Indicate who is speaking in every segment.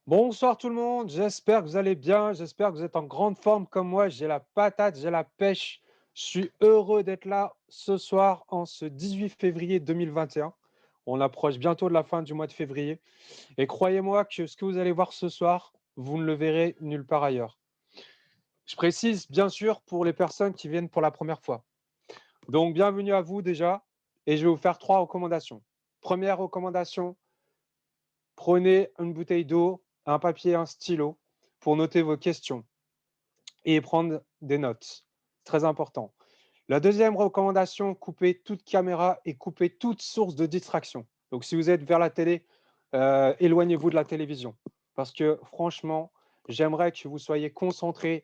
Speaker 1: Bonsoir tout le monde, j'espère que vous allez bien, j'espère que vous êtes en grande forme comme moi, j'ai la patate, j'ai la pêche. Je suis heureux d'être là ce soir en ce 18 février 2021. On approche bientôt de la fin du mois de février et croyez-moi que ce que vous allez voir ce soir, vous ne le verrez nulle part ailleurs. Je précise bien sûr pour les personnes qui viennent pour la première fois. Donc bienvenue à vous déjà et je vais vous faire 3 recommandations. Première recommandation, prenez une bouteille d'eau, un papier, un stylo pour noter vos questions et prendre des notes. Très important. La deuxième recommandation, coupez toute caméra et coupez toute source de distraction. Donc, si vous êtes vers la télé, éloignez-vous de la télévision. Parce que franchement, j'aimerais que vous soyez concentrés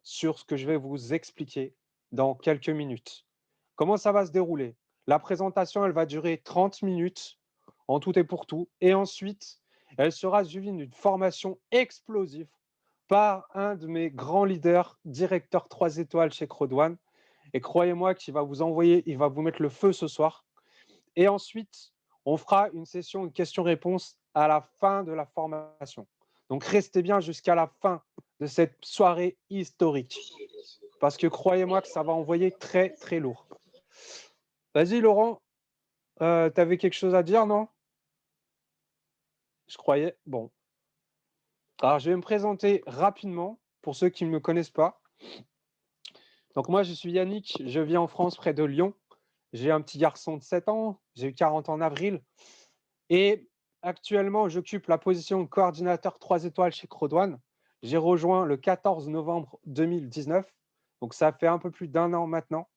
Speaker 1: sur ce que je vais vous expliquer dans quelques minutes. Comment ça va se dérouler? La présentation, elle va durer 30 minutes en tout et pour tout. Et ensuite, elle sera suivie d'une formation explosive par un de mes grands leaders, directeur 3 étoiles chez Crodouane. Et croyez-moi qu'il va vous envoyer, il va vous mettre le feu ce soir. Et ensuite, on fera une session de questions-réponses à la fin de la formation. Donc restez bien jusqu'à la fin de cette soirée historique. Parce que croyez-moi que ça va envoyer très, très lourd. Vas-y, Laurent, tu avais quelque chose à dire, non? Je croyais. Bon. Alors, je vais me présenter rapidement pour ceux qui ne me connaissent pas. Donc, moi, je suis Yannick, je vis en France près de Lyon. J'ai un petit garçon de 7 ans, j'ai eu 40 ans en avril. Et actuellement, j'occupe la position de coordinateur 3 étoiles chez Crodouane. J'ai rejoint le 14 novembre 2019. Donc, ça fait un peu plus d'un an maintenant.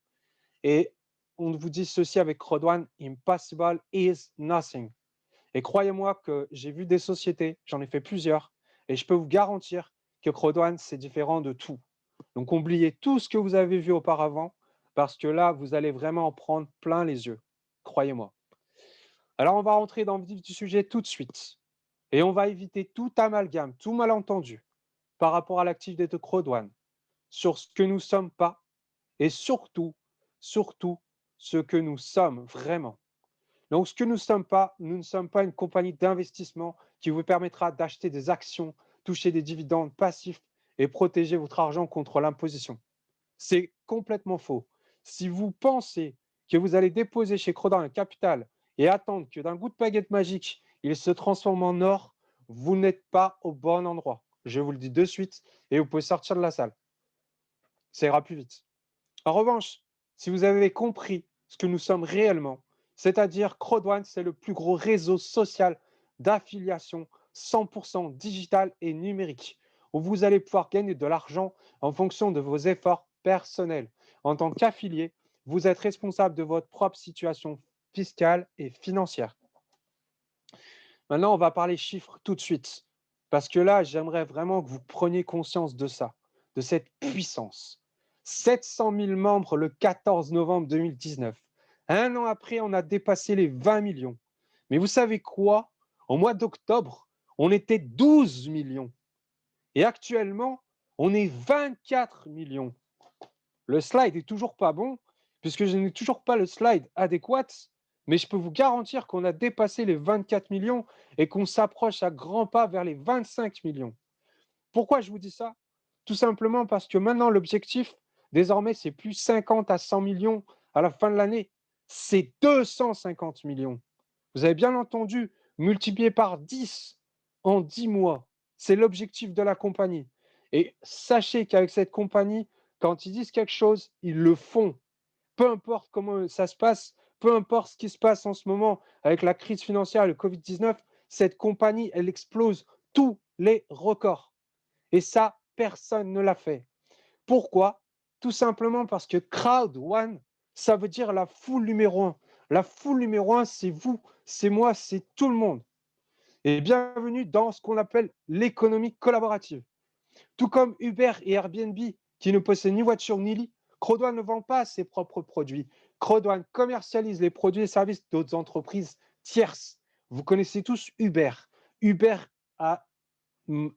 Speaker 1: Et on vous dit ceci avec Crodouane, impossible is nothing. Et croyez-moi que j'ai vu des sociétés, j'en ai fait plusieurs, et je peux vous garantir que Crodouane, c'est différent de tout. Donc, oubliez tout ce que vous avez vu auparavant, parce que là, vous allez vraiment en prendre plein les yeux. Croyez-moi. Alors, on va rentrer dans le vif du sujet tout de suite. Et on va éviter tout amalgame, tout malentendu par rapport à l'activité de Crodouane, sur ce que nous ne sommes pas, et surtout, surtout, ce que nous sommes vraiment. Donc, ce que nous ne sommes pas, nous ne sommes pas une compagnie d'investissement qui vous permettra d'acheter des actions, toucher des dividendes passifs et protéger votre argent contre l'imposition. C'est complètement faux. Si vous pensez que vous allez déposer chez Crodin un capital et attendre que d'un coup de baguette magique, il se transforme en or, vous n'êtes pas au bon endroit. Je vous le dis de suite et vous pouvez sortir de la salle. Ça ira plus vite. En revanche, si vous avez compris ce que nous sommes réellement, c'est-à-dire Crodouane, c'est le plus gros réseau social d'affiliation 100% digital et numérique, où vous allez pouvoir gagner de l'argent en fonction de vos efforts personnels. En tant qu'affilié, vous êtes responsable de votre propre situation fiscale et financière. Maintenant, on va parler chiffres tout de suite, parce que là, j'aimerais vraiment que vous preniez conscience de ça, de cette puissance. 700 000 membres le 14 novembre 2019. Un an après, on a dépassé les 20 millions. Mais vous savez quoi? Au mois d'octobre, on était 12 millions. Et actuellement, on est 24 millions. Le slide est toujours pas bon, puisque je n'ai toujours pas le slide adéquat, mais je peux vous garantir qu'on a dépassé les 24 millions et qu'on s'approche à grands pas vers les 25 millions. Pourquoi je vous dis ça? Tout simplement parce que maintenant, l'objectif, désormais, c'est plus 50 à 100 millions à la fin de l'année, c'est 250 millions. Vous avez bien entendu, multiplié par 10 en 10 mois. C'est l'objectif de la compagnie. Et sachez qu'avec cette compagnie, quand ils disent quelque chose, ils le font. Peu importe comment ça se passe, peu importe ce qui se passe en ce moment avec la crise financière et le Covid-19, cette compagnie, elle explose tous les records. Et ça, personne ne l'a fait. Pourquoi? Tout simplement parce que Crowd One, ça veut dire la foule numéro un. La foule numéro un, c'est vous, c'est moi, c'est tout le monde. Et bienvenue dans ce qu'on appelle l'économie collaborative. Tout comme Uber et Airbnb, qui ne possèdent ni voiture ni lit, Crodouane ne vend pas ses propres produits. Crodouane commercialise les produits et services d'autres entreprises tierces. Vous connaissez tous Uber. Uber a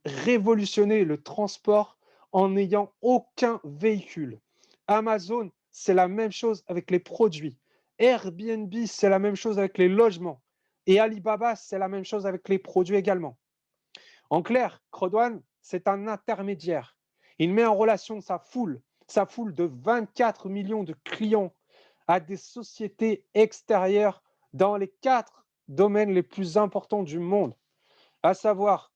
Speaker 1: révolutionné le transport en n'ayant aucun véhicule. Amazon, c'est la même chose avec les produits. Airbnb, c'est la même chose avec les logements. Et Alibaba, c'est la même chose avec les produits également. En clair, Crodwan, c'est un intermédiaire. Il met en relation sa foule de 24 millions de clients à des sociétés extérieures dans les 4 domaines les plus importants du monde, à savoir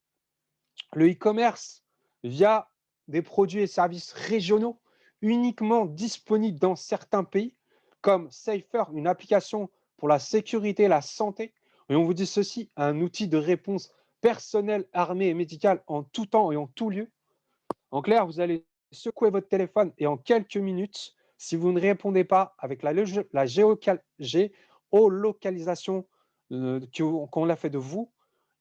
Speaker 1: le e-commerce via des produits et services régionaux uniquement disponibles dans certains pays, comme Safer, une application pour la sécurité et la santé. Et on vous dit ceci, un outil de réponse personnelle, armée et médicale en tout temps et en tout lieu. En clair, vous allez secouer votre téléphone et en quelques minutes, si vous ne répondez pas avec la géolocalisation qu'on a fait de vous,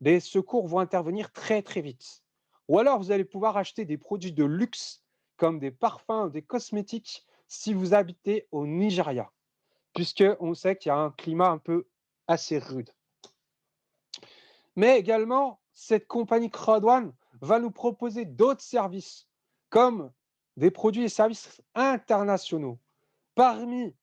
Speaker 1: les secours vont intervenir très très vite. Ou alors, vous allez pouvoir acheter des produits de luxe comme des parfums, des cosmétiques si vous habitez au Nigeria, puisqu'on sait qu'il y a un climat un peu assez rude. Mais également, cette compagnie Crowd1 va nous proposer d'autres services, comme des produits et services internationaux, parmi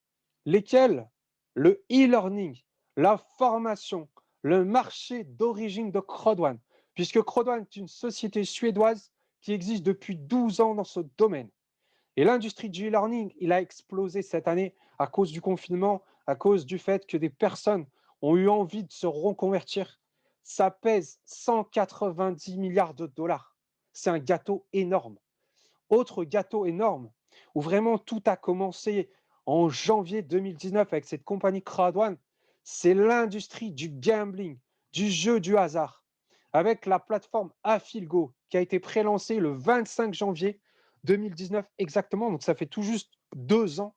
Speaker 1: lesquels le e-learning, la formation, le marché d'origine de Crowd1, puisque Crowd1 est une société suédoise qui existe depuis 12 ans dans ce domaine. Et l'industrie du e-learning, il a explosé cette année à cause du confinement, à cause du fait que des personnes ont eu envie de se reconvertir. Ça pèse 190 milliards de dollars. C'est un gâteau énorme. Autre gâteau énorme, où vraiment tout a commencé en janvier 2019 avec cette compagnie Crowd1, c'est l'industrie du gambling, du jeu du hasard, avec la plateforme Afilgo qui a été prélancée le 25 janvier 2019 exactement, donc ça fait tout juste 2 ans.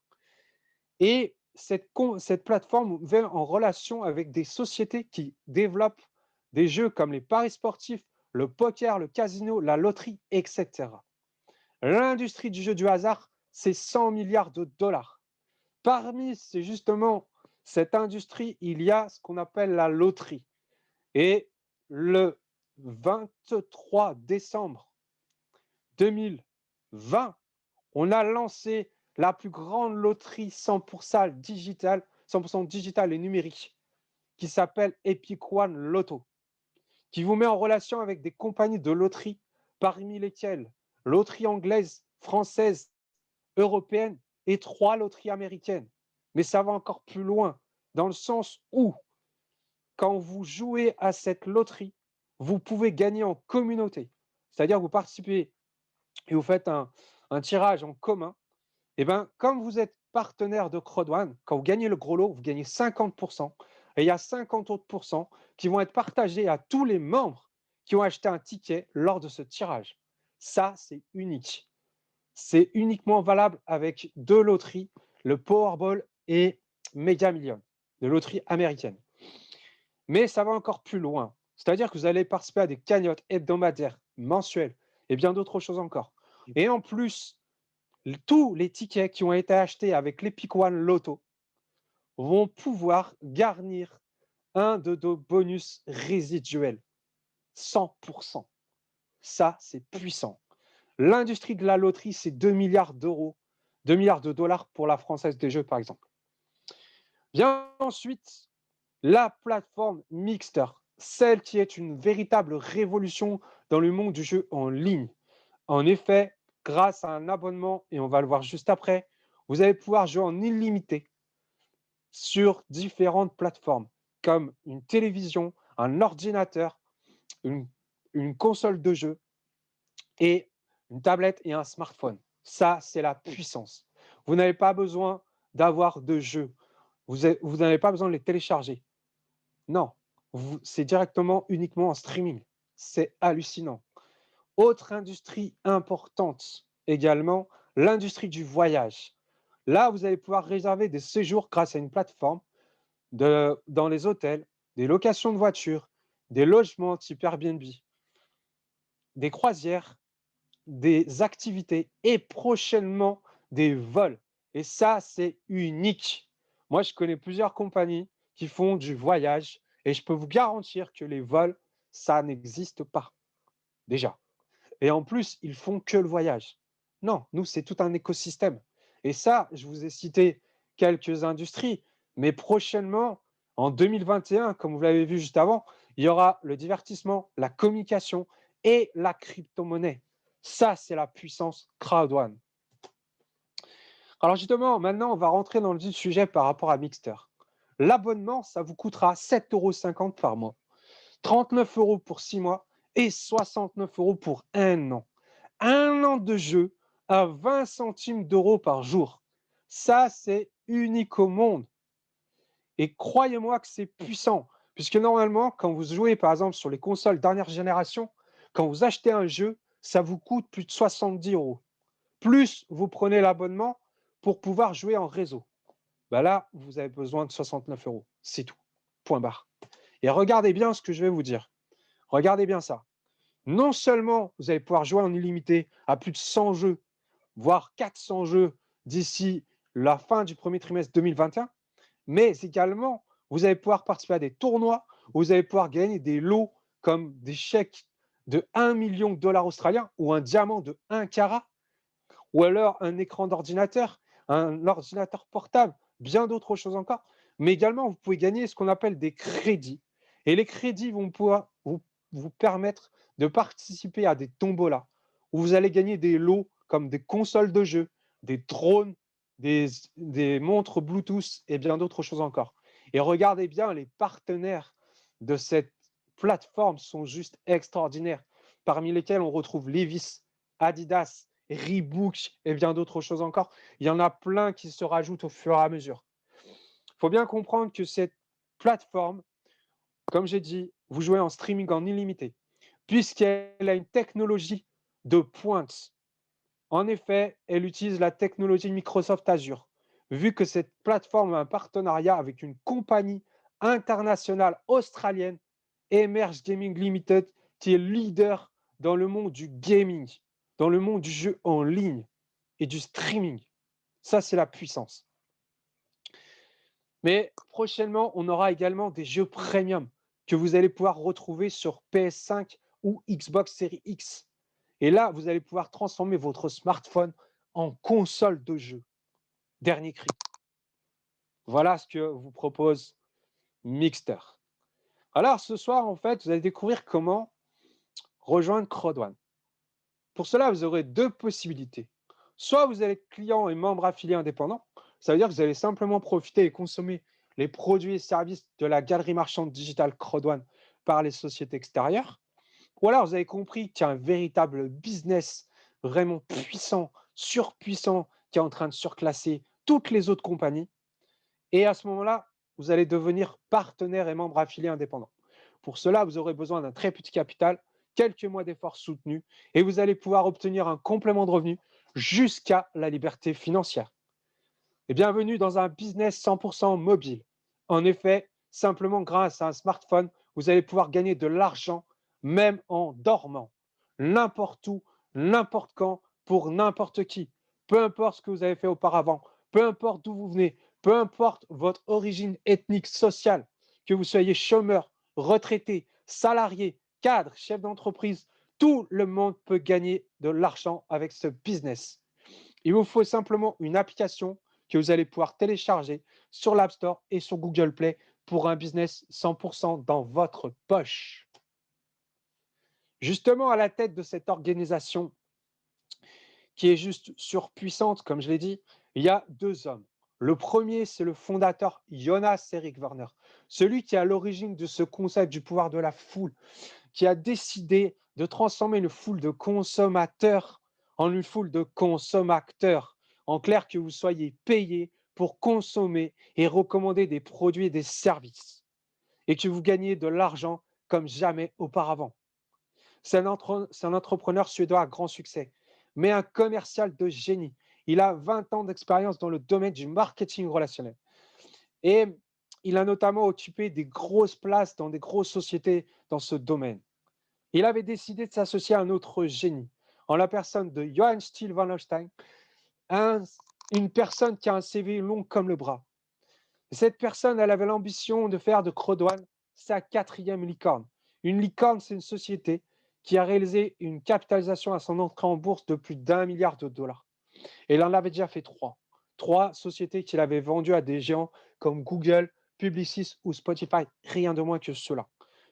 Speaker 1: Et cette plateforme vient en relation avec des sociétés qui développent des jeux comme les paris sportifs, le poker, le casino, la loterie, etc. L'industrie du jeu du hasard, c'est 100 milliards de dollars. Parmi justement cette industrie, il y a ce qu'on appelle la loterie. Et le 23 décembre 2020, on a lancé la plus grande loterie 100% digitale, 100% digitale et numérique, qui s'appelle Epic One Lotto, qui vous met en relation avec des compagnies de loterie, parmi lesquelles loterie anglaise, française, européenne et 3 loteries américaines. Mais ça va encore plus loin, dans le sens où, quand vous jouez à cette loterie, vous pouvez gagner en communauté. C'est-à-dire que vous participez et vous faites un tirage en commun. Et bien, comme vous êtes partenaire de Crowd1, quand vous gagnez le gros lot, vous gagnez 50%. Et il y a 50 autres pourcents qui vont être partagés à tous les membres qui ont acheté un ticket lors de ce tirage. Ça, c'est unique. C'est uniquement valable avec 2 loteries, le Powerball et Mega Millions, de loteries américaines. Mais ça va encore plus loin. C'est-à-dire que vous allez participer à des cagnottes hebdomadaires, mensuelles et bien d'autres choses encore. Et en plus, tous les tickets qui ont été achetés avec l'Epic One Lotto vont pouvoir garnir un de nos bonus résiduels. 100%. Ça, c'est puissant. L'industrie de la loterie, c'est 2 milliards d'euros, 2 milliards de dollars pour la Française des Jeux, par exemple. Vient ensuite la plateforme Mixter, celle qui est une véritable révolution dans le monde du jeu en ligne. En effet, grâce à un abonnement, et on va le voir juste après, vous allez pouvoir jouer en illimité sur différentes plateformes, comme une télévision, un ordinateur, une console de jeu et une tablette et un smartphone. Ça, c'est la puissance. Vous n'avez pas besoin d'avoir de jeux. Vous n'avez pas besoin de les télécharger. Non, c'est directement uniquement en streaming. C'est hallucinant. Autre industrie importante également, l'industrie du voyage. Là, vous allez pouvoir réserver des séjours grâce à une plateforme dans les hôtels, des locations de voitures, des logements type Airbnb, des croisières, des activités et prochainement des vols. Et ça, c'est unique. Moi, je connais plusieurs compagnies qui font du voyage et je peux vous garantir que les vols, ça n'existe pas déjà. Et en plus, ils font que le voyage. Non, nous, c'est tout un écosystème. Et ça, je vous ai cité quelques industries, mais prochainement, en 2021, comme vous l'avez vu juste avant, il y aura le divertissement, la communication et la crypto-monnaie. Ça, c'est la puissance crowd1. Alors justement, maintenant, on va rentrer dans le vif du sujet par rapport à Mixter. L'abonnement, ça vous coûtera 7,50 € par mois, 39 € pour 6 mois et 69 € pour un an. Un an de jeu à 20 centimes d'euros par jour. Ça, c'est unique au monde. Et croyez-moi que c'est puissant, puisque normalement, quand vous jouez par exemple sur les consoles dernière génération, quand vous achetez un jeu, ça vous coûte plus de 70 €. Plus vous prenez l'abonnement pour pouvoir jouer en réseau. Bah là, vous avez besoin de 69 €. C'est tout. Point barre. Et regardez bien ce que je vais vous dire. Regardez bien ça. Non seulement vous allez pouvoir jouer en illimité à plus de 100 jeux, voire 400 jeux d'ici la fin du premier trimestre 2021, mais également, vous allez pouvoir participer à des tournois où vous allez pouvoir gagner des lots comme des chèques de 1 million de dollars australiens ou un diamant de 1 carat, ou alors un écran d'ordinateur, un ordinateur portable, bien d'autres choses encore. Mais également, vous pouvez gagner ce qu'on appelle des crédits. Et les crédits vont pouvoir vous permettre de participer à des tombolas où vous allez gagner des lots comme des consoles de jeux, des drones, des montres Bluetooth et bien d'autres choses encore. Et regardez bien, les partenaires de cette plateforme sont juste extraordinaires, parmi lesquels on retrouve Levi's, Adidas, Reebok et bien d'autres choses encore. Il y en a plein qui se rajoutent au fur et à mesure. Il faut bien comprendre que cette plateforme, comme j'ai dit, vous jouez en streaming en illimité, puisqu'elle a une technologie de pointe. En effet, elle utilise la technologie Microsoft Azure, vu que cette plateforme a un partenariat avec une compagnie internationale australienne, Emerge Gaming Limited, qui est leader dans le monde du gaming, dans le monde du jeu en ligne et du streaming. Ça, c'est la puissance. Mais prochainement, on aura également des jeux premium que vous allez pouvoir retrouver sur PS5 ou Xbox Series X. Et là, vous allez pouvoir transformer votre smartphone en console de jeu. Dernier cri. Voilà ce que vous propose Mixter. Alors, ce soir, en fait, vous allez découvrir comment rejoindre Crowd1. Pour cela, vous aurez deux possibilités. Soit vous allez être client et membre affilié indépendant, ça veut dire que vous allez simplement profiter et consommer les produits et services de la galerie marchande digitale Crowd1 par les sociétés extérieures. Ou alors vous avez compris qu'il y a un véritable business vraiment puissant, surpuissant, qui est en train de surclasser toutes les autres compagnies. Et à ce moment-là, vous allez devenir partenaire et membre affilié indépendant. Pour cela, vous aurez besoin d'un très petit capital, quelques mois d'efforts soutenus, et vous allez pouvoir obtenir un complément de revenu jusqu'à la liberté financière. Et bienvenue dans un business 100% mobile. En effet, simplement grâce à un smartphone, vous allez pouvoir gagner de l'argent même en dormant, n'importe où, n'importe quand, pour n'importe qui. Peu importe ce que vous avez fait auparavant, peu importe d'où vous venez, peu importe votre origine ethnique, sociale, que vous soyez chômeur, retraité, salarié, cadre, chef d'entreprise, tout le monde peut gagner de l'argent avec ce business. Il vous faut simplement une application que vous allez pouvoir télécharger sur l'App Store et sur Google Play pour un business 100% dans votre poche. Justement, à la tête de cette organisation qui est juste surpuissante, comme je l'ai dit, il y a deux hommes. Le premier, c'est le fondateur Jonas Erik Werner, celui qui est à l'origine de ce concept du pouvoir de la foule, qui a décidé de transformer une foule de consommateurs en une foule de consommateurs. En clair, que vous soyez payé pour consommer et recommander des produits et des services et que vous gagnez de l'argent comme jamais auparavant. C'est un entrepreneur suédois à grand succès, mais un commercial de génie. Il a 20 ans d'expérience dans le domaine du marketing relationnel. Et il a notamment occupé des grosses places dans des grosses sociétés dans ce domaine. Il avait décidé de s'associer à un autre génie, en la personne de Johann Steele van Holstein, une personne qui a un CV long comme le bras. Cette personne, elle avait l'ambition de faire de Crowd1 sa quatrième licorne. Une licorne, c'est une société qui a réalisé une capitalisation à son entrée en bourse de plus d'1 milliard de dollars. Et il en avait déjà fait trois. Trois sociétés qu'il avait vendues à des géants comme Google, Publicis ou Spotify, rien de moins que cela.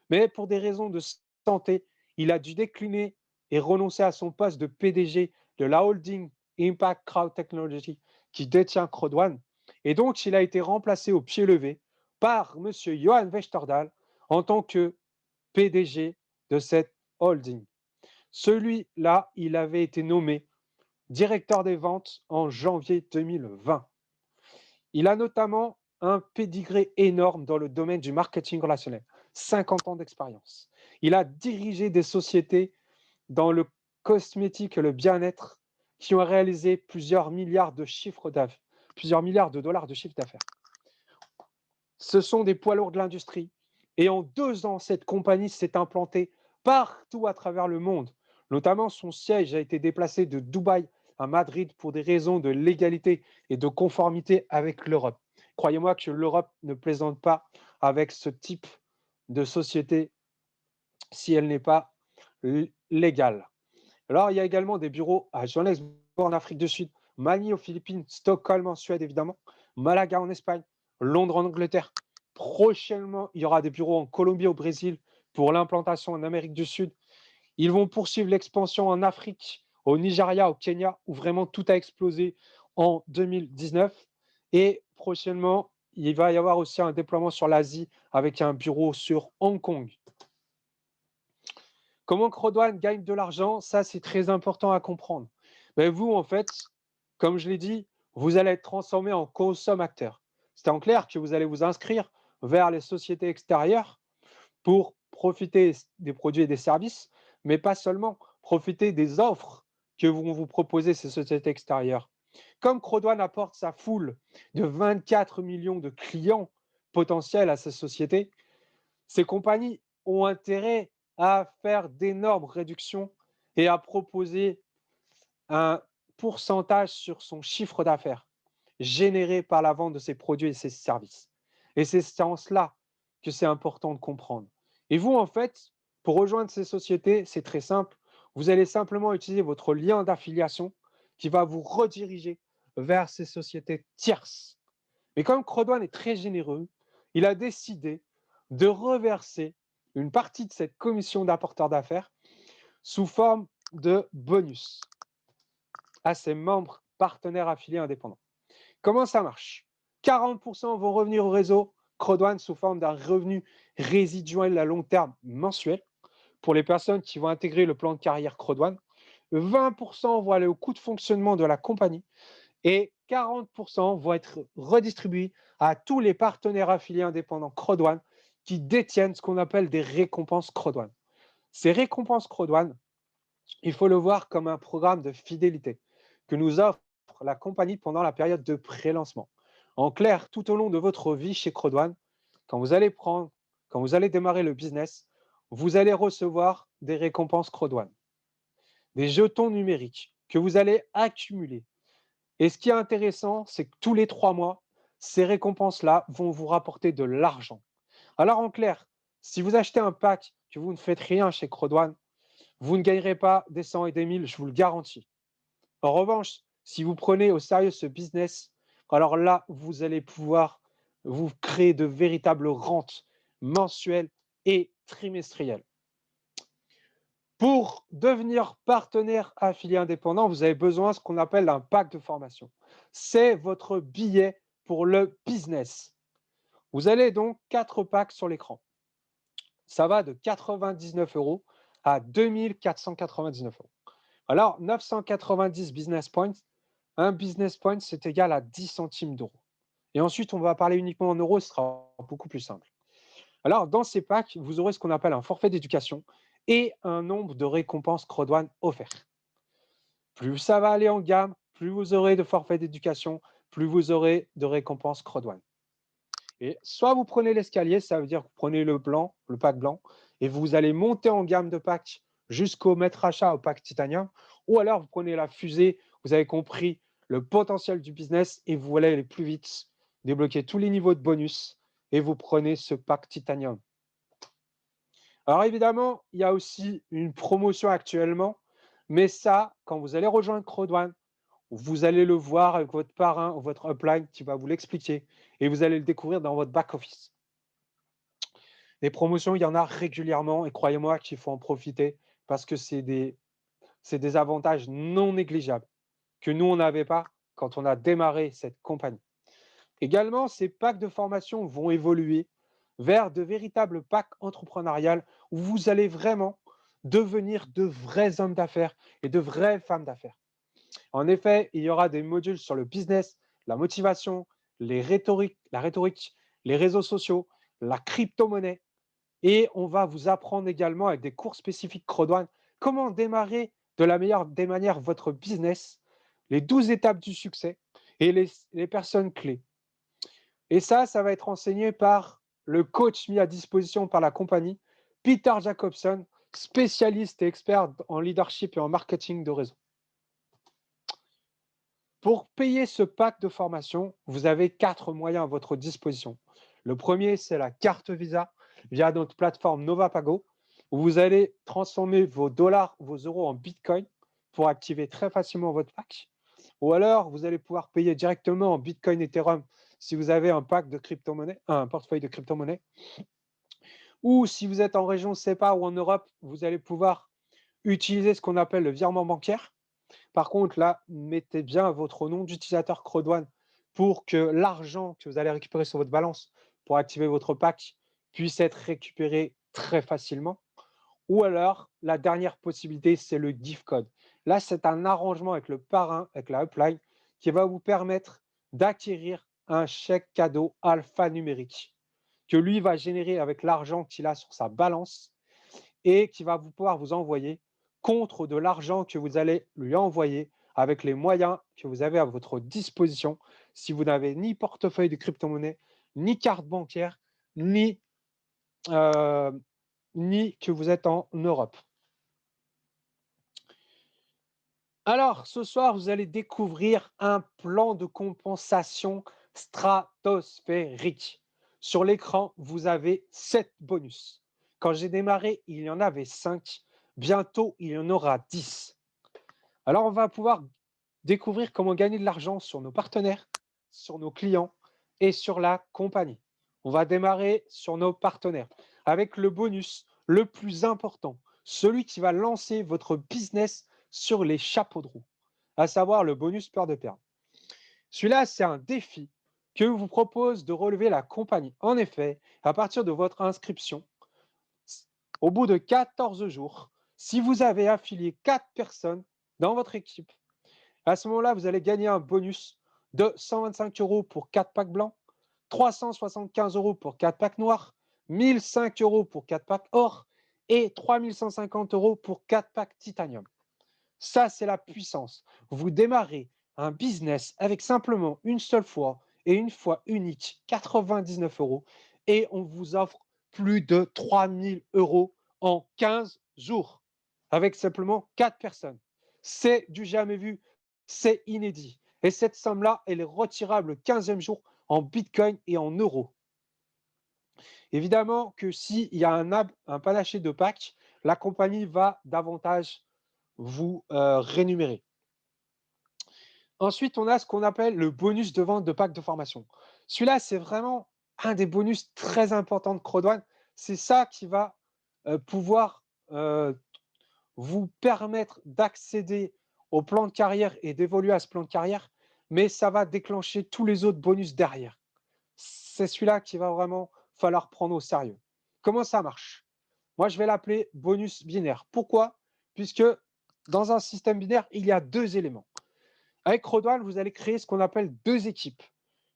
Speaker 1: Mais pour des raisons de santé, il a dû décliner et renoncer à son poste de PDG de la holding Impact Crowd Technology qui détient CrowdOne. Et donc, il a été remplacé au pied levé par M. Johan Westerdahl en tant que PDG de cette holding. Celui-là, il avait été nommé directeur des ventes en janvier 2020. Il a notamment un pédigré énorme dans le domaine du marketing relationnel, 50 ans d'expérience. Il a dirigé des sociétés dans le cosmétique et le bien-être qui ont réalisé plusieurs milliards de dollars de chiffre d'affaires. Ce sont des poids lourds de l'industrie. Et en 2 ans, cette compagnie s'est implantée partout à travers le monde. Notamment, son siège a été déplacé de Dubaï à Madrid pour des raisons de légalité et de conformité avec l'Europe. Croyez-moi que l'Europe ne plaisante pas avec ce type de société si elle n'est pas légale. Alors, il y a également des bureaux à Johannesburg en Afrique du Sud, Manille aux Philippines, Stockholm en Suède évidemment, Malaga en Espagne, Londres en Angleterre. Prochainement, il y aura des bureaux en Colombie, au Brésil, pour l'implantation en Amérique du Sud. Ils vont poursuivre l'expansion en Afrique, au Nigeria, au Kenya, où vraiment tout a explosé en 2019. Et prochainement, il va y avoir aussi un déploiement sur l'Asie avec un bureau sur Hong Kong. Comment CrowdOne gagne de l'argent? Ça, c'est très important à comprendre. Mais vous, en fait, comme je l'ai dit, vous allez être transformé en consommateur. C'est en clair que vous allez vous inscrire vers les sociétés extérieures pour profiter des produits et des services, mais pas seulement, profiter des offres que vont vous proposer ces sociétés extérieures. Comme CrowdOne apporte sa foule de 24 millions de clients potentiels à ces sociétés, ces compagnies ont intérêt à faire d'énormes réductions et à proposer un pourcentage sur son chiffre d'affaires généré par la vente de ses produits et ses services. Et c'est en cela que c'est important de comprendre. Et vous, en fait, pour rejoindre ces sociétés, c'est très simple. Vous allez simplement utiliser votre lien d'affiliation qui va vous rediriger vers ces sociétés tierces. Mais comme CrowdOne est très généreux, il a décidé de reverser une partie de cette commission d'apporteur d'affaires sous forme de bonus à ses membres partenaires affiliés indépendants. Comment ça marche? 40% vont revenir au réseau CrowdOne sous forme d'un revenu résiduel à long terme mensuel pour les personnes qui vont intégrer le plan de carrière CrowdOne. 20% vont aller au coût de fonctionnement de la compagnie et 40% vont être redistribués à tous les partenaires affiliés indépendants CrowdOne qui détiennent ce qu'on appelle des récompenses CrowdOne. Ces récompenses CrowdOne, il faut le voir comme un programme de fidélité que nous offre la compagnie pendant la période de pré-lancement. En clair, tout au long de votre vie chez CrowdOne, quand vous allez démarrer le business, vous allez recevoir des récompenses CrowdOne, des jetons numériques que vous allez accumuler. Et ce qui est intéressant, c'est que tous les 3 mois, ces récompenses-là vont vous rapporter de l'argent. Alors en clair, si vous achetez un pack que vous ne faites rien chez CrowdOne, vous ne gagnerez pas des 100 et des 1000, je vous le garantis. En revanche, si vous prenez au sérieux ce business, alors là, vous allez pouvoir vous créer de véritables rentes mensuelles et trimestrielles. Pour devenir partenaire affilié indépendant, vous avez besoin de ce qu'on appelle un pack de formation. C'est votre billet pour le business. Vous avez donc 4 packs sur l'écran. Ça va de 99 € à 2499 €. Alors, 990 business points. Un business point, c'est égal à 10 centimes d'euros. Et ensuite, on va parler uniquement en euros, ce sera beaucoup plus simple. Alors, dans ces packs, vous aurez ce qu'on appelle un forfait d'éducation et un nombre de récompenses CrowdOne offertes. Plus ça va aller en gamme, plus vous aurez de forfaits d'éducation, plus vous aurez de récompenses CrowdOne. Et soit vous prenez l'escalier, ça veut dire que vous prenez le pack blanc, et vous allez monter en gamme de packs jusqu'au maître achat au pack titanium, ou alors vous prenez la fusée, vous avez compris le potentiel du business et vous allez aller plus vite, débloquer tous les niveaux de bonus et vous prenez ce pack titanium. Alors évidemment, il y a aussi une promotion actuellement, mais ça, quand vous allez rejoindre CrowdOne, vous allez le voir avec votre parrain ou votre upline qui va vous l'expliquer et vous allez le découvrir dans votre back-office. Des promotions, il y en a régulièrement et croyez-moi qu'il faut en profiter parce que c'est des avantages non négligeables que nous, on n'avait pas quand on a démarré cette compagnie. Également, ces packs de formation vont évoluer vers de véritables packs entrepreneuriales où vous allez vraiment devenir de vrais hommes d'affaires et de vraies femmes d'affaires. En effet, il y aura des modules sur le business, la motivation, la rhétorique, les réseaux sociaux, la crypto-monnaie. Et on va vous apprendre également avec des cours spécifiques Crodouane comment démarrer de la meilleure des manières votre business, les 12 étapes du succès et les personnes clés. Et ça va être enseigné par le coach mis à disposition par la compagnie, Peter Jacobson, spécialiste et expert en leadership et en marketing de réseau. Pour payer ce pack de formation, vous avez 4 moyens à votre disposition. Le premier, c'est la carte Visa via notre plateforme Novapago, où vous allez transformer vos dollars, vos euros en Bitcoin pour activer très facilement votre pack. Ou alors, vous allez pouvoir payer directement en Bitcoin Ethereum si vous avez un pack de crypto-monnaie, un portefeuille de crypto-monnaie. Ou si vous êtes en région CEPA ou en Europe, vous allez pouvoir utiliser ce qu'on appelle le virement bancaire. Par contre, là, mettez bien votre nom d'utilisateur Crodouane pour que l'argent que vous allez récupérer sur votre balance pour activer votre pack puisse être récupéré très facilement. Ou alors, la dernière possibilité, c'est le gift code. Là, c'est un arrangement avec le parrain, avec la upline, qui va vous permettre d'acquérir un chèque cadeau alphanumérique que lui va générer avec l'argent qu'il a sur sa balance et qui va pouvoir vous envoyer contre de l'argent que vous allez lui envoyer avec les moyens que vous avez à votre disposition si vous n'avez ni portefeuille de crypto-monnaie, ni carte bancaire, ni, euh, ni que vous êtes en Europe. Alors, ce soir, vous allez découvrir un plan de compensation stratosphérique. Sur l'écran, vous avez 7 bonus. Quand j'ai démarré, il y en avait 5. Bientôt, il y en aura 10. Alors, on va pouvoir découvrir comment gagner de l'argent sur nos partenaires, sur nos clients et sur la compagnie. On va démarrer sur nos partenaires avec le bonus le plus important, celui qui va lancer votre business sur les chapeaux de roue, à savoir le bonus peur de perdre. Celui-là, c'est un défi que vous propose de relever la compagnie. En effet, à partir de votre inscription, au bout de 14 jours, si vous avez affilié 4 personnes dans votre équipe, à ce moment-là, vous allez gagner un bonus de 125 € pour 4 packs blancs, 375 € pour 4 packs noirs, 1005 € pour 4 packs or et 3150 € pour 4 packs titanium. Ça, c'est la puissance. Vous démarrez un business avec simplement une seule fois et une fois unique, 99 € et on vous offre plus de 3000 € en 15 jours avec simplement 4 personnes. C'est du jamais vu, c'est inédit. Et cette somme-là, elle est retirable le 15e jour en Bitcoin et en euros. Évidemment que s'il y a un panaché de packs, la compagnie va davantage vous rémunérer. Ensuite, on a ce qu'on appelle le bonus de vente de packs de formation. Celui-là, c'est vraiment un des bonus très importants de Crodouane. C'est ça qui va pouvoir vous permettre d'accéder au plan de carrière et d'évoluer à ce plan de carrière, mais ça va déclencher tous les autres bonus derrière. C'est celui-là qui va vraiment falloir prendre au sérieux. Comment ça marche? Moi, je vais l'appeler bonus binaire. Pourquoi? Puisque dans un système binaire, il y a 2 éléments. Avec Crodouane, vous allez créer ce qu'on appelle 2 équipes.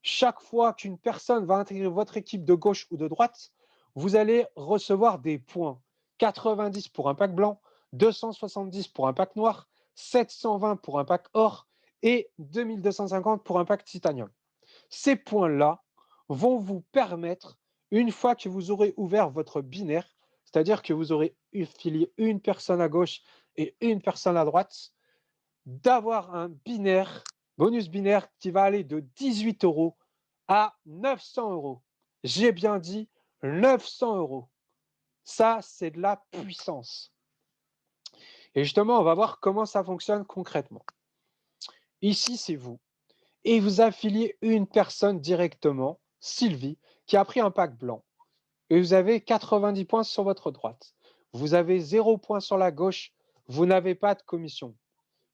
Speaker 1: Chaque fois qu'une personne va intégrer votre équipe de gauche ou de droite, vous allez recevoir des points. 90 pour un pack blanc, 270 pour un pack noir, 720 pour un pack or et 2250 pour un pack titanium. Ces points-là vont vous permettre, une fois que vous aurez ouvert votre binaire, c'est-à-dire que vous aurez affilié une personne à gauche et une personne à droite, d'avoir un binaire, bonus binaire qui va aller de 18 € à 900 €. J'ai bien dit 900 €. Ça, c'est de la puissance. Et justement, on va voir comment ça fonctionne concrètement. Ici, c'est vous. Et vous affiliez une personne directement, Sylvie, qui a pris un pack blanc. et vous avez 90 points sur votre droite. Vous avez 0 points sur la gauche, vous n'avez pas de commission.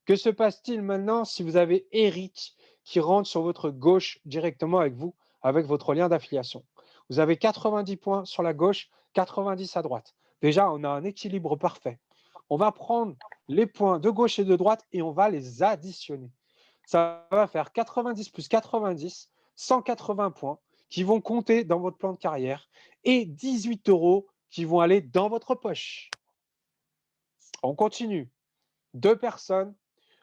Speaker 1: Que se passe-t-il maintenant si vous avez Eric qui rentre sur votre gauche directement avec vous, avec votre lien d'affiliation? Vous avez 90 points sur la gauche, 90 à droite. Déjà, on a un équilibre parfait. On va prendre les points de gauche et de droite et on va les additionner. Ça va faire 90 plus 90, 180 points qui vont compter dans votre plan de carrière et 18 € qui vont aller dans votre poche. On continue. 2 personnes,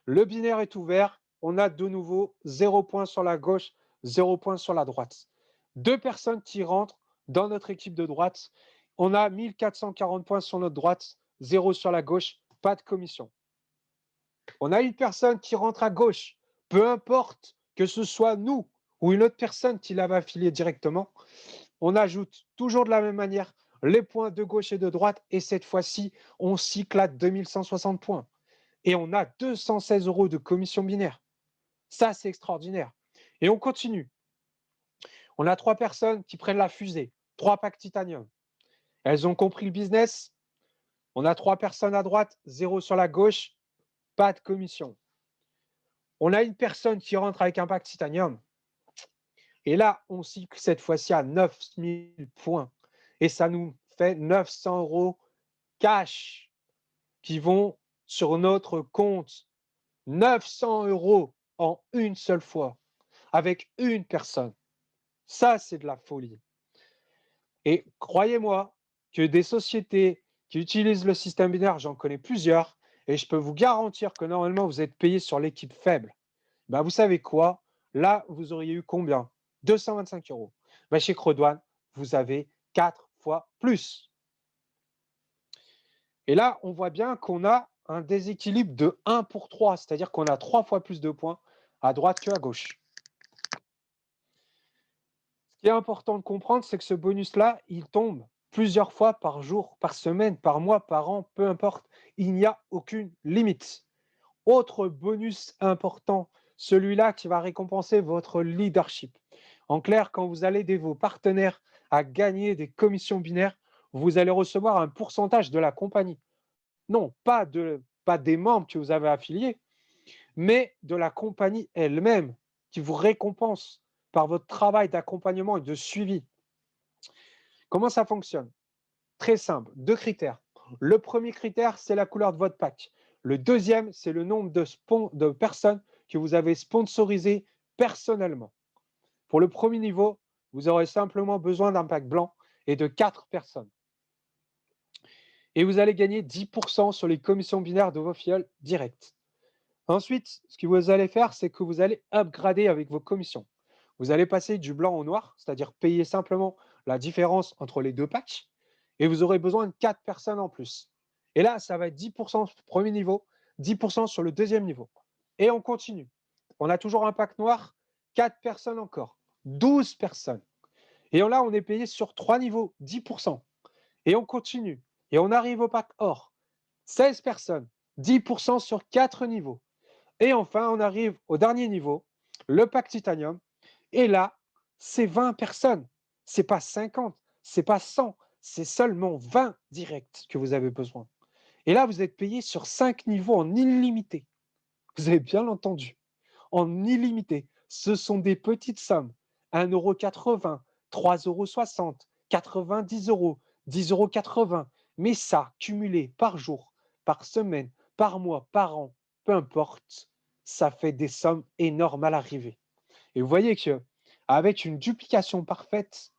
Speaker 1: le binaire est ouvert, on a de nouveau 0 points sur la gauche, 0 points sur la droite. 2 personnes qui rentrent dans notre équipe de droite, on a 1440 points sur notre droite, 0 sur la gauche, pas de commission. On a une personne qui rentre à gauche, peu importe que ce soit nous ou une autre personne qui l'avait affilié directement, on ajoute toujours de la même manière les points de gauche et de droite et cette fois-ci, on cycle à 2160 points. Et on a 216 € de commission binaire. Ça, c'est extraordinaire. Et on continue. On a 3 personnes qui prennent la fusée, 3 packs titanium. Elles ont compris le business. On a 3 personnes à droite, 0 sur la gauche, pas de commission. On a une personne qui rentre avec un pack titanium. Et là, on cycle cette fois-ci à 9000 points. Et ça nous fait 900 € cash qui vont sur notre compte. 900 € en une seule fois, avec une personne. Ça, c'est de la folie. Et croyez-moi que des sociétés qui utilisent le système binaire, j'en connais plusieurs, et je peux vous garantir que normalement, vous êtes payé sur l'équipe faible. Ben, vous savez quoi? Là, vous auriez eu combien? 225 €. Ben, chez Crodouane, vous avez 4 fois plus. Et là, on voit bien qu'on a un déséquilibre de 1 pour 3, c'est-à-dire qu'on a 3 fois plus de points à droite qu'à gauche. Ce qui est important de comprendre, c'est que ce bonus-là, il tombe plusieurs fois par jour, par semaine, par mois, par an, peu importe. Il n'y a aucune limite. Autre bonus important, celui-là qui va récompenser votre leadership. En clair, quand vous allez aider vos partenaires à gagner des commissions binaires, vous allez recevoir un pourcentage de la compagnie. Non, pas des membres que vous avez affiliés, mais de la compagnie elle-même qui vous récompense par votre travail d'accompagnement et de suivi. Comment ça fonctionne? Très simple, 2 critères. Le premier critère, c'est la couleur de votre pack. Le deuxième, c'est le nombre de personnes que vous avez sponsorisées personnellement. Pour le premier niveau, vous aurez simplement besoin d'un pack blanc et de 4 personnes. Et vous allez gagner 10% sur les commissions binaires de vos filleuls directs. Ensuite, ce que vous allez faire, c'est que vous allez upgrader avec vos commissions. Vous allez passer du blanc au noir, c'est-à-dire payer simplement la différence entre les 2 packs, et vous aurez besoin de 4 personnes en plus. Et là, ça va être 10% sur le premier niveau, 10% sur le deuxième niveau. Et on continue. On a toujours un pack noir, 4 personnes encore, 12 personnes. Et là, on est payé sur 3 niveaux, 10%. Et on continue. Et on arrive au pack or, 16 personnes, 10% sur 4 niveaux. Et enfin, on arrive au dernier niveau, le pack titanium. Et là, c'est 20 personnes. Ce n'est pas 50, ce n'est pas 100, c'est seulement 20 directs que vous avez besoin. Et là, vous êtes payé sur 5 niveaux en illimité. Vous avez bien entendu. En illimité. Ce sont des petites sommes. 1,80 €, 3,60 €, 90 €, 10,80 €. Mais ça, cumulé par jour, par semaine, par mois, par an, peu importe, ça fait des sommes énormes à l'arrivée. Et vous voyez qu'avec une duplication parfaite,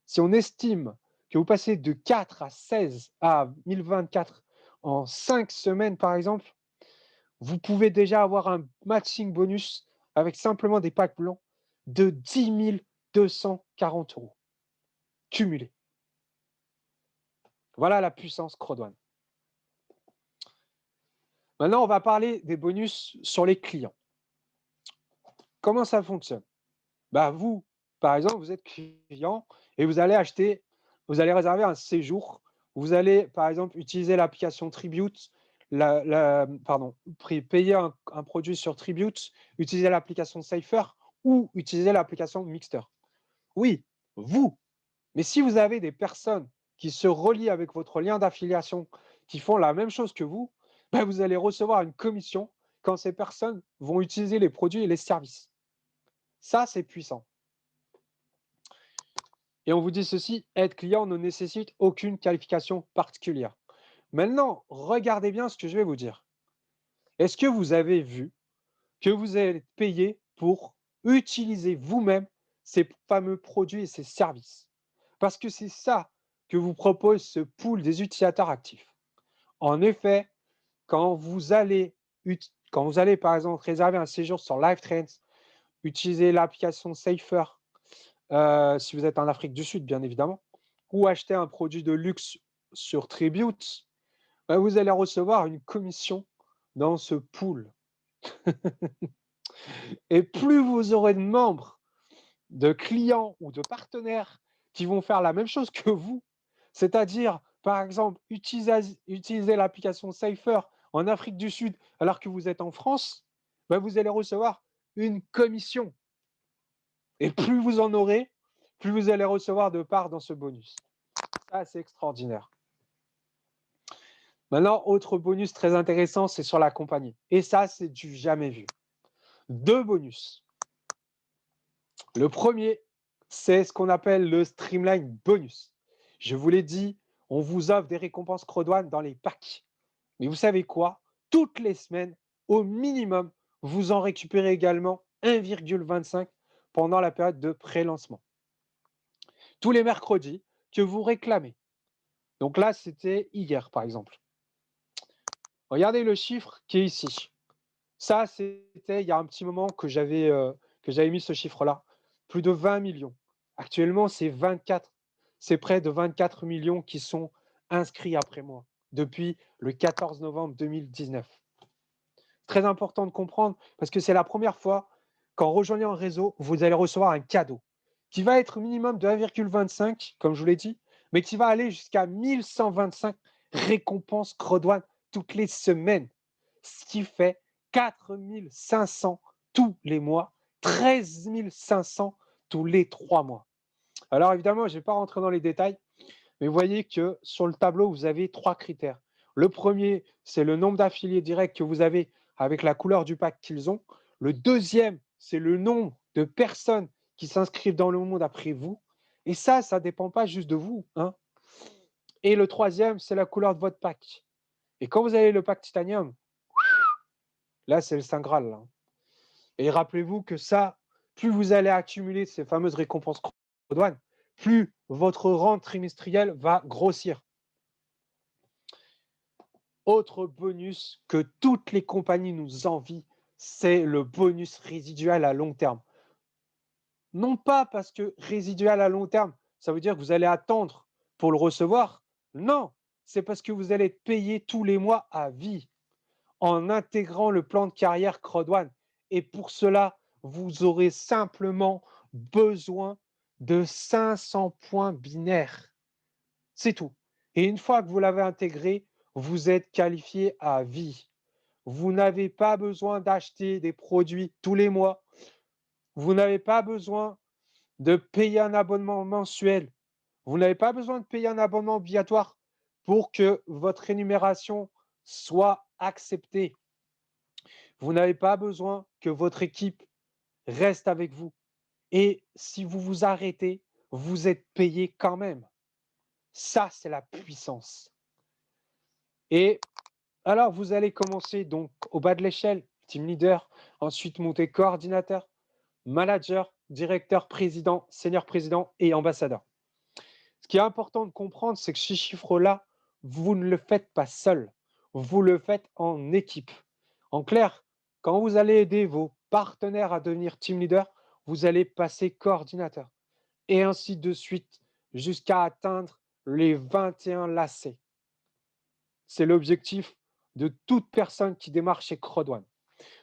Speaker 1: si on estime que vous passez de 4 à 16 à 1024 en 5 semaines, par exemple, vous pouvez déjà avoir un matching bonus avec simplement des packs blancs de 10 240 € cumulés. Voilà la puissance Crodouane. Maintenant, on va parler des bonus sur les clients. Comment ça fonctionne? Bah, vous, par exemple, vous êtes client et vous allez réserver un séjour. Vous allez, par exemple, utiliser l'application Tribute, payer un produit sur Tribute, utiliser l'application Cypher ou utiliser l'application Mixter. Oui, vous, Mais si vous avez des personnes qui se relient avec votre lien d'affiliation, qui font la même chose que vous, ben vous allez recevoir une commission quand ces personnes vont utiliser les produits et les services. Ça, c'est puissant. Et on vous dit ceci, être client ne nécessite aucune qualification particulière. Maintenant, regardez bien ce que je vais vous dire. Est-ce que vous avez vu que vous allez être payé pour utiliser vous-même ces fameux produits et ces services? Parce que c'est ça que vous propose ce pool des utilisateurs actifs. En effet, quand vous allez, par exemple réserver un séjour sur LiveTrends, utiliser l'application Safer, si vous êtes en Afrique du Sud, bien évidemment, ou acheter un produit de luxe sur Tribute, ben vous allez recevoir une commission dans ce pool. Et plus vous aurez de membres, de clients ou de partenaires qui vont faire la même chose que vous, c'est-à-dire, par exemple, utiliser l'application Safer en Afrique du Sud alors que vous êtes en France, ben vous allez recevoir une commission. Et plus vous en aurez, plus vous allez recevoir de parts dans ce bonus. Ça, c'est extraordinaire. Maintenant, autre bonus très intéressant, c'est sur la compagnie. Et ça, c'est du jamais vu. 2 bonus. Le premier, c'est ce qu'on appelle le Streamline Bonus. Je vous l'ai dit, on vous offre des récompenses Crodouane dans les packs. Mais vous savez quoi? Toutes les semaines, au minimum, vous en récupérez également 1,25 pendant la période de pré-lancement. Tous les mercredis que vous réclamez. Donc là, c'était hier, par exemple. Regardez le chiffre qui est ici. Ça, c'était il y a un petit moment que j'avais mis ce chiffre-là. Plus de 20 millions. Actuellement, c'est 24. C'est près de 24 millions qui sont inscrits après moi depuis le 14 novembre 2019. Très important de comprendre parce que c'est la première fois qu'en rejoignant un réseau, vous allez recevoir un cadeau qui va être minimum de 1,25, comme je vous l'ai dit, mais qui va aller jusqu'à 1125 récompenses Crodouane toutes les semaines, ce qui fait 4500 tous les mois, 13 500 tous les 3 mois. Alors évidemment, je ne vais pas rentrer dans les détails, mais vous voyez que sur le tableau, vous avez 3 critères. Le premier, c'est le nombre d'affiliés directs que vous avez avec la couleur du pack qu'ils ont. Le deuxième, c'est le nombre de personnes qui s'inscrivent dans le monde après vous. Et ça ne dépend pas juste de vous, hein. Et le troisième, c'est la couleur de votre pack. Et quand vous avez le pack Titanium, là, c'est le Saint Graal, là. Et rappelez-vous que ça, plus vous allez accumuler ces fameuses récompenses douane, plus votre rente trimestrielle va grossir. Autre bonus que toutes les compagnies nous envient, c'est le bonus résiduel à long terme. Non pas parce que résiduel à long terme, ça veut dire que vous allez attendre pour le recevoir. Non, c'est parce que vous allez être payé tous les mois à vie en intégrant le plan de carrière Crodouane. Et pour cela, vous aurez simplement besoin de 500 points binaires. C'est tout. Et une fois que vous l'avez intégré, vous êtes qualifié à vie. Vous n'avez pas besoin d'acheter des produits tous les mois. Vous n'avez pas besoin de payer un abonnement mensuel. Vous n'avez pas besoin de payer un abonnement obligatoire pour que votre rémunération soit acceptée. Vous n'avez pas besoin que votre équipe reste avec vous. Et si vous vous arrêtez, vous êtes payé quand même. Ça, c'est la puissance. Et alors, vous allez commencer donc au bas de l'échelle, team leader, ensuite monter coordinateur, manager, directeur, président, senior président et ambassadeur. Ce qui est important de comprendre, c'est que ces chiffres-là, vous ne le faites pas seul, vous le faites en équipe. En clair, quand vous allez aider vos partenaires à devenir team leader, vous allez passer coordinateur et ainsi de suite jusqu'à atteindre les 21 lacets. C'est l'objectif de toute personne qui démarre chez Crodouane.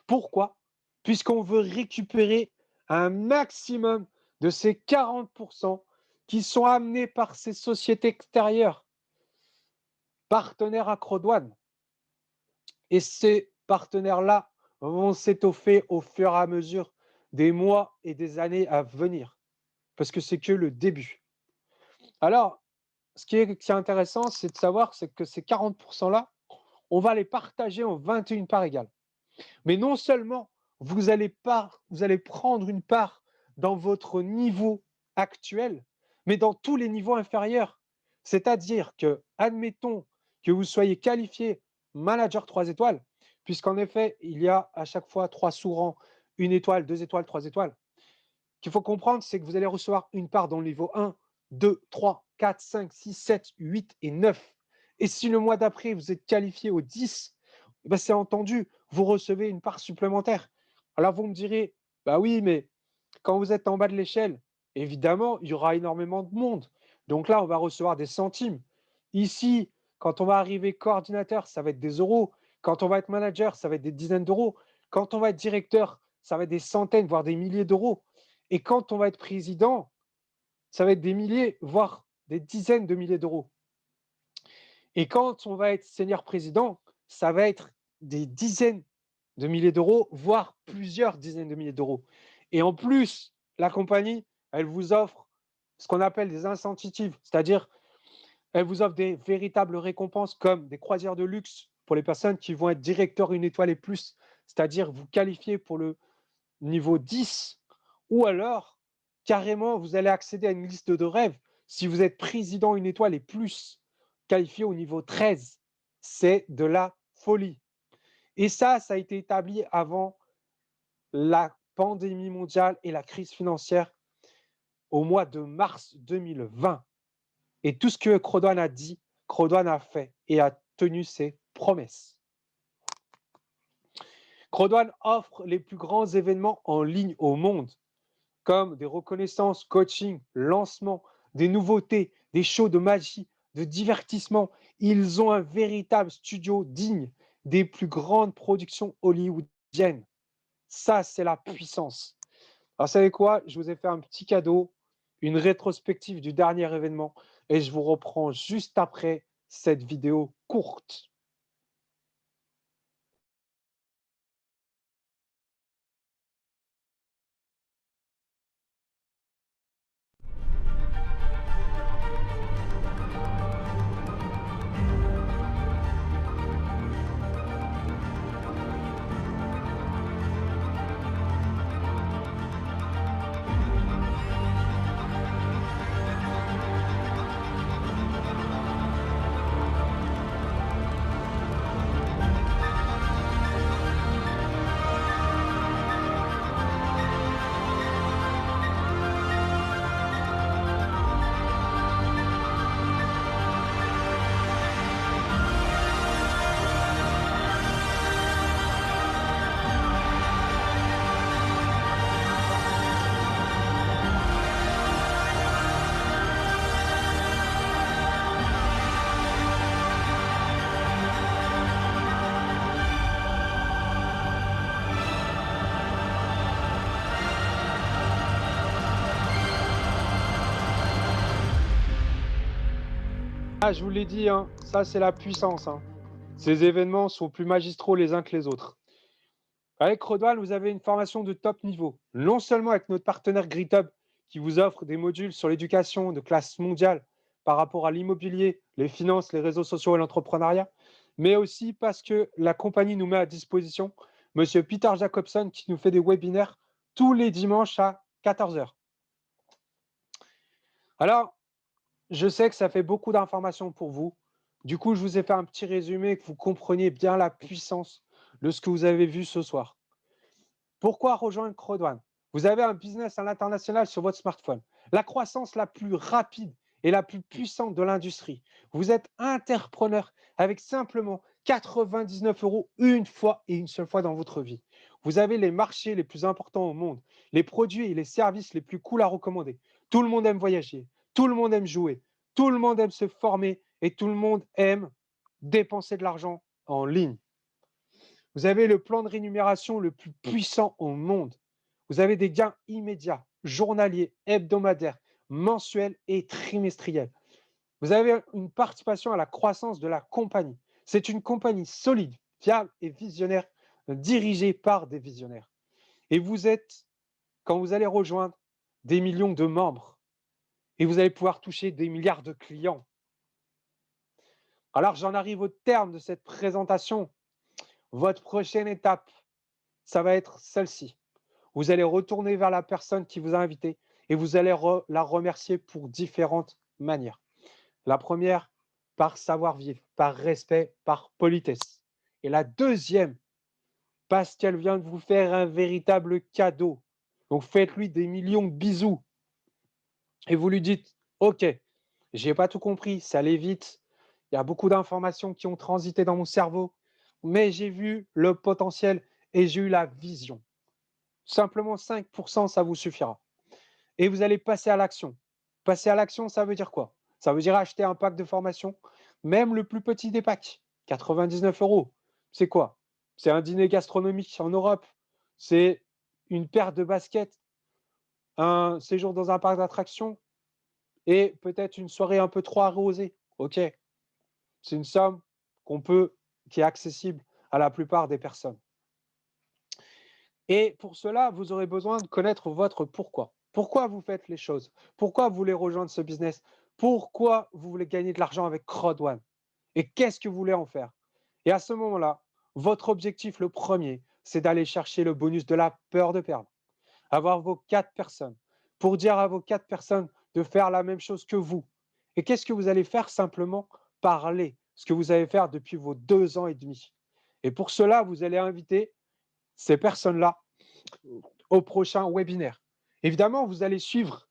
Speaker 1: Pourquoi? Puisqu'on veut récupérer un maximum de ces 40% qui sont amenés par ces sociétés extérieures, partenaires à Crodouane. Et ces partenaires-là vont s'étoffer au fur et à mesure des mois et des années à venir, parce que c'est que le début. Alors, ce qui est intéressant, c'est de savoir c'est que ces 40%-là, on va les partager en 21 parts égales. Mais non seulement vous allez prendre une part dans votre niveau actuel, mais dans tous les niveaux inférieurs. C'est-à-dire que, admettons que vous soyez qualifié manager 3 étoiles, puisqu'en effet, il y a à chaque fois 3 sous-rangs, 1 étoile, 2 étoiles, 3 étoiles. Ce qu'il faut comprendre, c'est que vous allez recevoir une part dans le niveau 1, 2, 3, 4, 5, 6, 7, 8 et 9. Et si le mois d'après, vous êtes qualifié au 10, ben c'est entendu, vous recevez une part supplémentaire. Alors vous me direz, bah oui, mais quand vous êtes en bas de l'échelle, évidemment, il y aura énormément de monde. Donc là, on va recevoir des centimes. Ici, quand on va arriver coordinateur, ça va être des euros. Quand on va être manager, ça va être des dizaines d'euros. Quand on va être directeur, ça va être des centaines, voire des milliers d'euros. Et quand on va être président, ça va être des milliers, voire des dizaines de milliers d'euros. Et quand on va être senior président, ça va être des dizaines de milliers d'euros, voire plusieurs dizaines de milliers d'euros. Et en plus, la compagnie, elle vous offre ce qu'on appelle des incentives, c'est-à-dire elle vous offre des véritables récompenses comme des croisières de luxe pour les personnes qui vont être directeurs une étoile et plus, c'est-à-dire vous qualifier pour le niveau 10, ou alors carrément vous allez accéder à une liste de rêve si vous êtes président une étoile et plus, qualifié au niveau 13. C'est de la folie. Et ça a été établi avant la pandémie mondiale et la crise financière au mois de mars 2020. Et tout ce que Crodouane a dit, Crodouane a fait et a tenu ses promesses. Crodouane offre les plus grands événements en ligne au monde, comme des reconnaissances, coaching, lancements, des nouveautés, des shows de magie, de divertissement. Ils ont un véritable studio digne des plus grandes productions hollywoodiennes. Ça, c'est la puissance. Alors, vous savez quoi? Je vous ai fait un petit cadeau, une rétrospective du dernier événement, et je vous reprends juste après cette vidéo courte. Ah, je vous l'ai dit, hein, ça c'est la puissance. Hein. Ces événements sont plus magistraux les uns que les autres. Avec Rodwell, vous avez une formation de top niveau, non seulement avec notre partenaire GridHub qui vous offre des modules sur l'éducation de classe mondiale par rapport à l'immobilier, les finances, les réseaux sociaux et l'entrepreneuriat, mais aussi parce que la compagnie nous met à disposition Monsieur Peter Jacobson qui nous fait des webinaires tous les dimanches à 14 h. Alors, je sais que ça fait beaucoup d'informations pour vous. Du coup, je vous ai fait un petit résumé, que vous compreniez bien la puissance de ce que vous avez vu ce soir. Pourquoi rejoindre Crodouane? Vous avez un business à l'international sur votre smartphone, la croissance la plus rapide et la plus puissante de l'industrie. Vous êtes entrepreneur avec simplement 99 € une fois et une seule fois dans votre vie. Vous avez les marchés les plus importants au monde, les produits et les services les plus cool à recommander. Tout le monde aime voyager, tout le monde aime jouer, tout le monde aime se former et tout le monde aime dépenser de l'argent en ligne. Vous avez le plan de rémunération le plus puissant au monde. Vous avez des gains immédiats, journaliers, hebdomadaires, mensuels et trimestriels. Vous avez une participation à la croissance de la compagnie. C'est une compagnie solide, fiable et visionnaire, dirigée par des visionnaires. Et vous êtes, quand vous allez rejoindre des millions de membres, et vous allez pouvoir toucher des milliards de clients. Alors, j'en arrive au terme de cette présentation. Votre prochaine étape, ça va être celle-ci. Vous allez retourner vers la personne qui vous a invité et vous allez la remercier pour différentes manières. La première, par savoir-vivre, par respect, par politesse. Et la deuxième, parce qu'elle vient de vous faire un véritable cadeau. Donc faites-lui des millions de bisous. Et vous lui dites, OK, j'ai pas tout compris, ça allait vite. Il y a beaucoup d'informations qui ont transité dans mon cerveau, mais j'ai vu le potentiel et j'ai eu la vision. Simplement 5%, ça vous suffira. Et vous allez passer à l'action. Passer à l'action, ça veut dire quoi? Ça veut dire acheter un pack de formation, même le plus petit des packs, 99 euros. C'est quoi? C'est un dîner gastronomique en Europe, c'est une paire de baskets, un séjour dans un parc d'attractions et peut-être une soirée un peu trop arrosée. OK, c'est une somme qui est accessible à la plupart des personnes. Et pour cela, vous aurez besoin de connaître votre pourquoi. Pourquoi vous faites les choses? Pourquoi vous voulez rejoindre ce business? Pourquoi vous voulez gagner de l'argent avec Crowd1? Et qu'est-ce que vous voulez en faire? Et à ce moment-là, votre objectif, le premier, c'est d'aller chercher le bonus de la peur de perdre. Avoir vos 4 personnes pour dire à vos 4 personnes de faire la même chose que vous. Et qu'est-ce que vous allez faire? Simplement parler, ce que vous allez faire depuis vos 2 ans et demi. Et pour cela, vous allez inviter ces personnes-là au prochain webinaire. Évidemment, vous allez suivre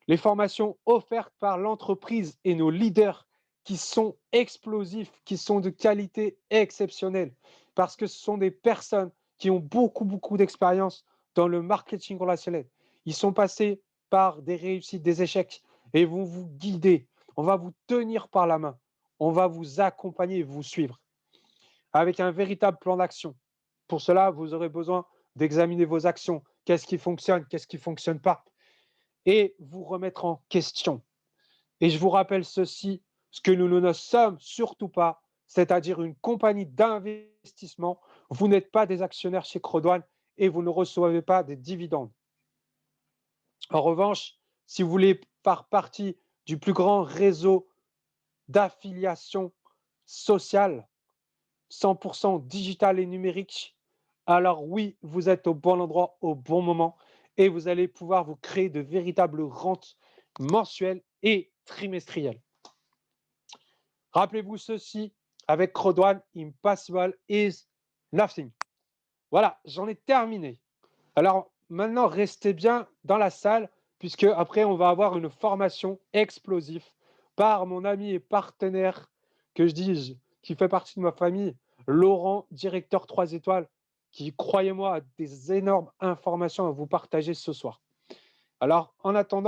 Speaker 1: les formations offertes par l'entreprise et nos leaders qui sont explosifs, qui sont de qualité exceptionnelle, parce que ce sont des personnes qui ont beaucoup d'expérience dans le marketing relationnel. Ils sont passés par des réussites, des échecs, et vont vous guider. On va vous tenir par la main. On va vous accompagner et vous suivre avec un véritable plan d'action. Pour cela, vous aurez besoin d'examiner vos actions. Qu'est-ce qui fonctionne, qu'est-ce qui ne fonctionne pas? Et vous remettre en question. Et je vous rappelle ceci, ce que nous ne sommes surtout pas, c'est-à-dire une compagnie d'investissement. Vous n'êtes pas des actionnaires chez Crowd1 et vous ne recevez pas des dividendes. En revanche, si vous voulez faire partie du plus grand réseau d'affiliation sociale, 100% digital et numérique, alors oui, vous êtes au bon endroit au bon moment et vous allez pouvoir vous créer de véritables rentes mensuelles et trimestrielles. Rappelez-vous ceci, avec Crowd1, impossible is nothing. Voilà, j'en ai terminé. Alors maintenant, restez bien dans la salle puisque après, on va avoir une formation explosive par mon ami et partenaire, que je dis, qui fait partie de ma famille, Laurent, directeur 3 étoiles, qui, croyez-moi, a des énormes informations à vous partager ce soir. Alors, en attendant,